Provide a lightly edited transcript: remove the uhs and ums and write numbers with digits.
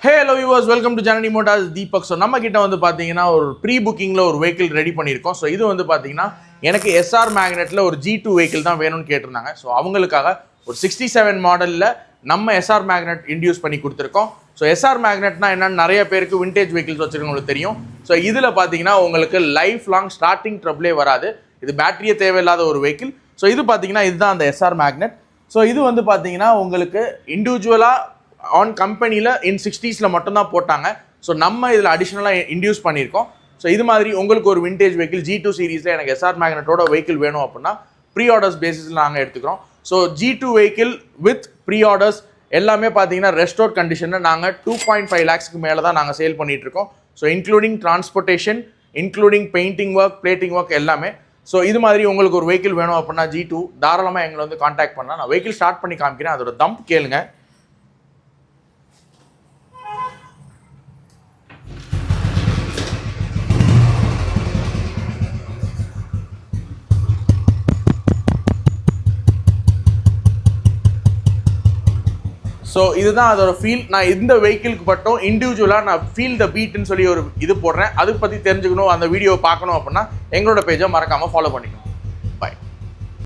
Hello viewers, welcome to Janani Motors Deepak. So நம்ம கிட்ட வந்து பாத்தீங்கன்னா ஒரு ப்ரீ புக்கிங்ல ஒரு வெஹிக்கிள் ரெடி பண்ணியிருக்கோம். ஸோ இது வந்து பாத்தீங்கன்னா எனக்கு எஸ்ஆர் மேக்னெட்ல ஒரு G2 வெஹிக்கிள் தான் வேணும்னு கேட்டிருந்தாங்க. ஸோ அவங்களுக்காக ஒரு 67 மாடல்ல நம்ம எஸ்ஆர் மேக்னெட் இன்டியூஸ் பண்ணி கொடுத்துருக்கோம். ஸோ எஸ்ஆர் மேக்னெட்னா என்னன்னு நிறைய பேருக்கு விண்டேஜ் வெஹிக்கிள்ஸ் வச்சிருக்கவங்களுக்கு தெரியும். ஸோ இதில் பார்த்தீங்கன்னா உங்களுக்கு லைஃப் லாங் ஸ்டார்டிங் ட்ரபிளே வராது. இது பேட்டரியே தேவையில்லாத ஒரு வெஹிக்கிள். ஸோ இது பார்த்தீங்கன்னா இதுதான் அந்த எஸ்ஆர் மேக்னெட். ஸோ இது வந்து பார்த்தீங்கன்னா உங்களுக்கு இண்டிவிஜுவலாக ஆன் கம்பெனியில் இன் 60s மட்டும்தான் போட்டாங்க. ஸோ நம்ம இதில் அடிஷ்னலாக இன்டியூஸ் பண்ணியிருக்கோம். ஸோ இது மாதிரி உங்களுக்கு ஒரு விண்டேஜ் வெஹிக்கிள் G2 சீரீஸில் எனக்கு எஸ்ஆர் மேக்னெட்டோட வெஹிக்கிள் வேணும் அப்படின்னா ப்ரீ ஆர்டர்ஸ் பேசிஸில் நாங்கள் எடுத்துக்கிறோம். So G2 vehicle with pre orders எல்லாமே பார்த்தீங்கன்னா ரெஸ்டோர்ட் கண்டிஷனில் நாங்கள் 2.5 lakhsக்கு மேலே தான் நாங்கள் சேல் பண்ணிகிட்ருக்கோம். So including transportation, including painting work, plating work எல்லாமே. ஸோ இது மாதிரி உங்களுக்கு ஒரு வெஹிக்கிள் வேணும் அப்படின்னா G2 தாராளமாக எங்களை வந்து காண்டாக்ட் பண்ணலாம். நான் வெஹிக்கிள் ஸ்டார்ட் பண்ணி காமிக்கிறேன், அதோட தம்ப் கேளுங்க. ஸோ இதுதான் அதோட ஃபீல். நான் இந்த வெஹிக்கிளுக்கு மட்டும் இண்டிவிஜுவலாக நான் ஃபீல் த பீட்னு சொல்லி ஒரு இது போடுறேன். அதை பற்றி தெரிஞ்சுக்கணும், அந்த வீடியோவை பார்க்கணும் அப்படின்னா எங்களோட பேஜை மறக்காமல் ஃபாலோ பண்ணிக்கணும்.